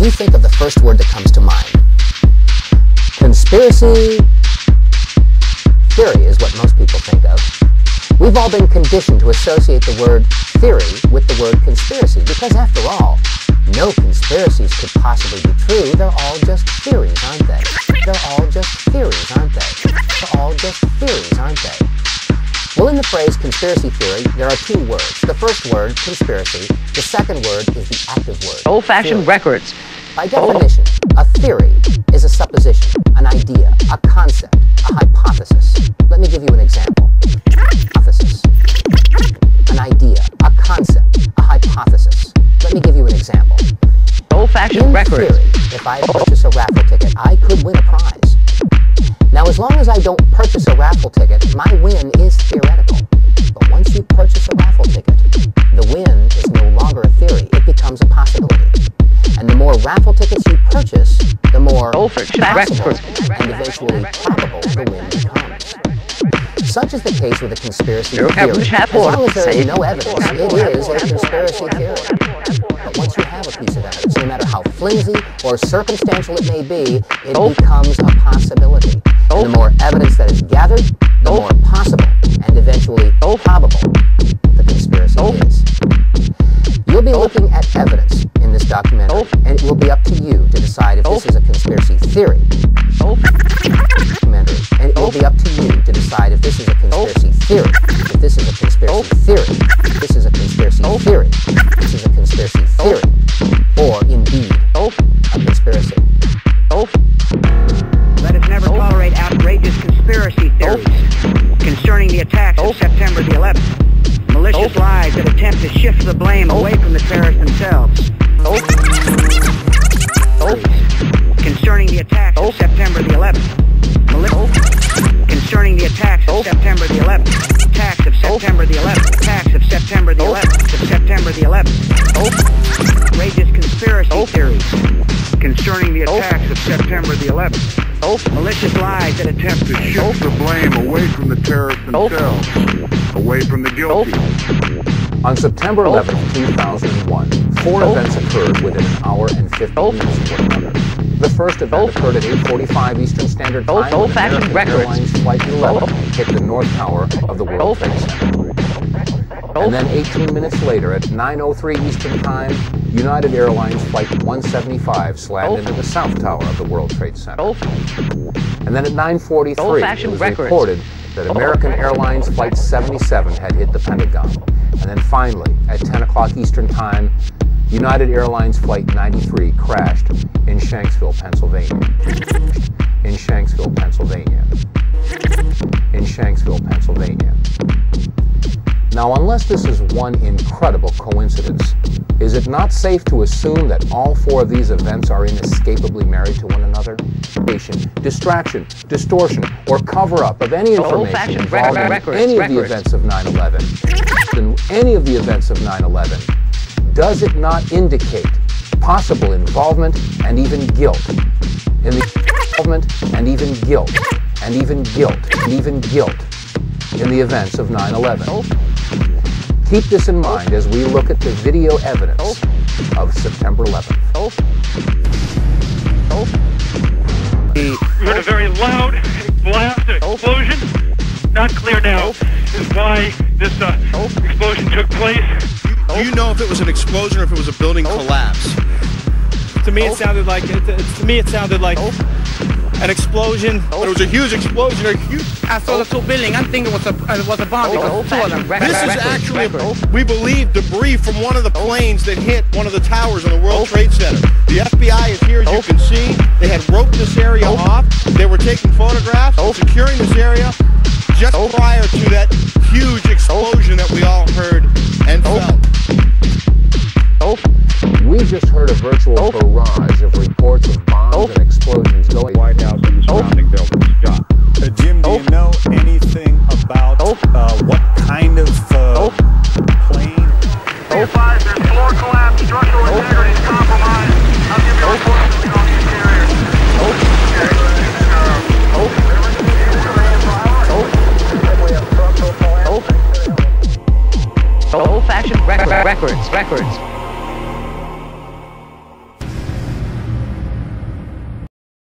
you think of the first word that comes to mind? Conspiracy theory is what most people think of. We've all been conditioned to associate the word theory with the word conspiracy because, after all, no conspiracies could possibly be true. They're all just theories, aren't they? They're all just theories, aren't they? They're all just theories, aren't they? Well, in the phrase conspiracy theory, there are two words. The first word, conspiracy. The second word is the active word. Old-fashioned records. By definition, a theory is a supposition, an idea, a concept, a hypothesis. Let me give you an example. Hypothesis. An idea, a concept, a hypothesis. Let me give you an example. Old-fashioned records. In theory, if I purchase a raffle ticket, I could win a prize. Now, as long as I don't purchase a raffle ticket, my win is theoretical. But once you purchase a raffle ticket, the win is no longer a theory. It becomes a possibility. And the more raffle tickets you purchase, the more possible and eventually probable the win becomes. Such is the case with a conspiracy theory. As long as there is no evidence, it is a conspiracy theory. But once you have a piece of evidence, no matter how flimsy or circumstantial it may be, it becomes a possibility. And the more evidence that is gathered, the more possible and eventually probable the conspiracy is. You'll be looking at evidence in this documentary, and it will be up to you to decide if this is a conspiracy theory. And it will be up to you to decide if this is a conspiracy theory. If this is a conspiracy theory. This is a conspiracy theory. This is a conspiracy theory. Or, indeed, a conspiracy. Let us never tolerate outrageous conspiracy theories concerning the attacks of September the 11th. Malicious lies that attempt to shift the blame away from the terrorists themselves. Concerning the attacks of September the 11th. Concerning the attacks of September the 11th. Attacks of September the 11th. Attacks of September the 11th. Of September the 11th. Outrageous conspiracy theories concerning the attacks of September the 11th. Malicious lies that attempt to shift the blame away from the terrorists themselves, away from the guilty. On September 11, 2001, four events occurred within an hour and 50 minutes of one another. The first event occurred at 8:45 Eastern Standard Time when American Airlines Flight 11 hit the North Tower of the World Trade Center. And then 18 minutes later, at 9:03 Eastern Time, United Airlines Flight 175 slammed into the South Tower of the World Trade Center. And then at 9:43, it was reported that American Airlines Flight 77 had hit the Pentagon. And then finally, at 10 o'clock Eastern Time, United Airlines Flight 93 crashed in Shanksville, Pennsylvania. In Shanksville, Pennsylvania. In Shanksville, Pennsylvania. Now, unless this is one incredible coincidence, is it not safe to assume that all four of these events are inescapably married to one another? Distraction, distortion, or cover-up of any information involved in any of the events of 9/11. In any of the events of 9/11, does it not indicate possible involvement and even guilt in the involvement and even guilt and even guilt and even guilt in the events of 9/11? Keep this in mind as we look at the video evidence of September 11th. We heard a very loud blast, an explosion. Not clear now is why this explosion took place. Do you know if it was an explosion or if it was a building collapse? To me, it sounded like an explosion. But it was a huge explosion. I saw the two buildings. I think it was a bomb because two of them. This is actually, we believe, debris from one of the planes that hit one of the towers in the World Trade Center. The FBI is here, as you can see. They had roped this area off. They were taking photographs, securing this area just prior to that huge explosion that we all heard and felt. We just heard a virtual barrage of reports of bombs and explosions going White House and the surrounding buildings. John. Jim, do you know anything about what kind of plane? There's floor collapse, structural integrity is compromised. I'll give you a report on the interior. Old-fashioned records.